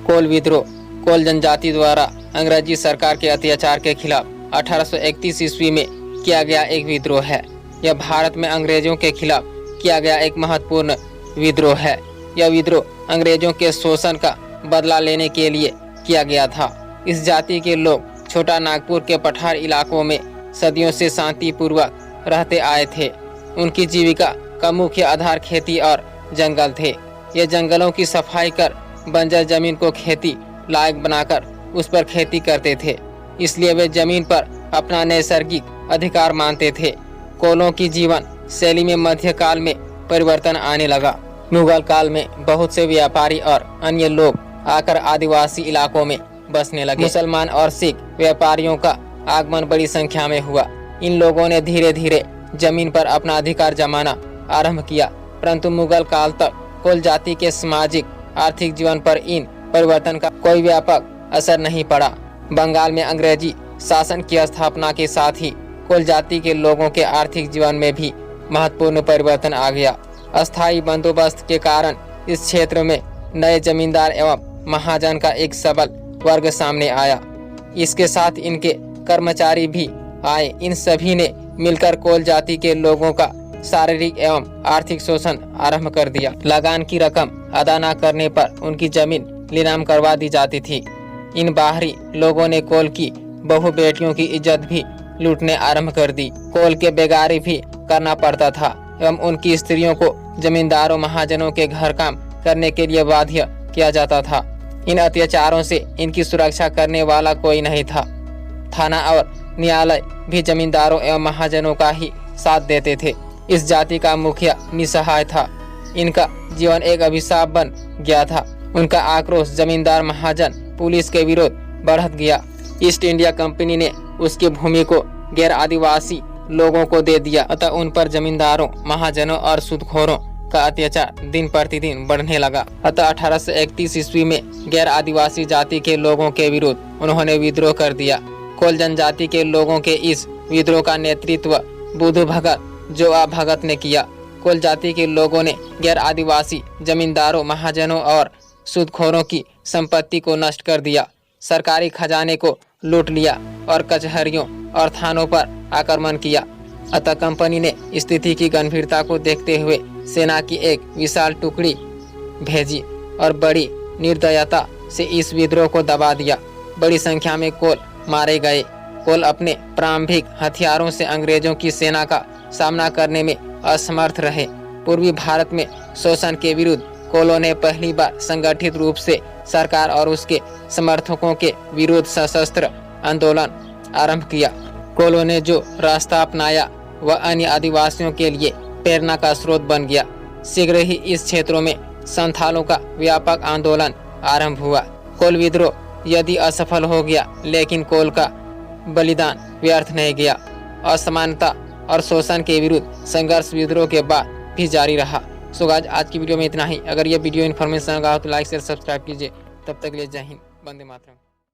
कोल विद्रोह कोल जनजाति द्वारा अंग्रेजी सरकार के अत्याचार के खिलाफ 1831 ईस्वी में किया गया एक विद्रोह है। यह भारत में अंग्रेजों के खिलाफ किया गया एक महत्वपूर्ण विद्रोह है। यह विद्रोह अंग्रेजों के शोषण का बदला लेने के लिए किया गया था। इस जाति के लोग छोटा नागपुर के पठार इलाकों में सदियों से शांतिपूर्वक रहते आए थे। उनकी जीविका का मुख्य आधार खेती और जंगल थे। ये जंगलों की सफाई कर बंजर जमीन को खेती लायक बनाकर उस पर खेती करते थे। इसलिए वे जमीन पर अपना नैसर्गिक अधिकार मानते थे। कोलों की जीवन शैली में मध्यकाल में परिवर्तन आने लगा। मुगल काल में बहुत से व्यापारी और अन्य लोग आकर आदिवासी इलाकों में बसने लगे। मुसलमान और सिख व्यापारियों का आगमन बड़ी संख्या में हुआ। इन लोगों ने धीरे धीरे जमीन पर अपना अधिकार जमाना आरंभ किया, परंतु मुगल काल तक कोल जाति के सामाजिक आर्थिक जीवन पर इन परिवर्तन का कोई व्यापक असर नहीं पड़ा। बंगाल में अंग्रेजी शासन की स्थापना के साथ ही कोल जाति के लोगों के आर्थिक जीवन में भी महत्वपूर्ण परिवर्तन आ गया। अस्थायी बंदोबस्त के कारण इस क्षेत्र में नए जमींदार एवं महाजन का एक सबल वर्ग सामने आया। इसके साथ इनके कर्मचारी भी आए। इन सभी ने मिलकर कोल जाति के लोगों का शारीरिक एवं आर्थिक शोषण आरंभ कर दिया। लगान की रकम अदा न करने पर उनकी जमीन नीलाम करवा दी जाती थी। इन बाहरी लोगों ने कोल की बहु बेटियों की इज्जत भी लूटने आरंभ कर दी। कोल के बेगारी भी करना पड़ता था एवं उनकी स्त्रियों को जमींदारों महाजनों के घर काम करने के लिए बाध्य किया जाता था। इन अत्याचारों से इनकी सुरक्षा करने वाला कोई नहीं था। थाना और न्यायालय भी जमींदारों एवं महाजनों का ही साथ देते थे। इस जाति का मुखिया निसहाय था। इनका जीवन एक अभिशाप बन गया था। उनका आक्रोश जमींदार महाजन पुलिस के विरोध बढ़त गया। ईस्ट इंडिया कंपनी ने उसकी भूमि को गैर आदिवासी लोगों को दे दिया। अतः उन पर जमींदारों महाजनों और सूदखोरों का अत्याचार दिन प्रतिदिन बढ़ने लगा। अतः 1831 ईस्वी में गैर आदिवासी जाति के लोगों के विरुद्ध उन्होंने विद्रोह कर दिया। कोल जनजाति के लोगों के इस विद्रोह का नेतृत्व बुधु भगत जोआ भगत ने किया। कोल जाति के लोगों ने गैर आदिवासी जमींदारों महाजनों और सूदखोरों की संपत्ति को नष्ट कर दिया, सरकारी खजाने को लूट लिया और कचहरियों और थानों पर आक्रमण किया। अतः कंपनी ने स्थिति की गंभीरता को देखते हुए सेना की एक विशाल टुकड़ी भेजी और बड़ी निर्दयता से इस विद्रोह को दबा दिया। बड़ी संख्या में कोल मारे गए। कोल अपने प्रारंभिक हथियारों से अंग्रेजों की सेना का सामना करने में असमर्थ रहे। पूर्वी भारत में शोषण के विरुद्ध कोलों ने पहली बार संगठित रूप से सरकार और उसके समर्थकों के विरुद्ध सशस्त्र आंदोलन आरंभ किया। कोलों ने जो रास्ता अपनाया वह अन्य आदिवासियों के लिए प्रेरणा का स्रोत बन गया। शीघ्र ही इस क्षेत्रों में संथालों का व्यापक आंदोलन आरंभ हुआ। कोल विद्रोह यदि असफल हो गया, लेकिन कोल का बलिदान व्यर्थ नहीं गया। असमानता और शोषण के विरुद्ध संघर्ष विद्रोह के बाद भी जारी रहा। सो गाइस, आज की वीडियो में इतना ही। अगर ये वीडियो इन्फॉर्मेशन लगा हो तो लाइक शेयर सब्सक्राइब कीजिए। तब तक के लिए जय हिंद, वंदे मातरम।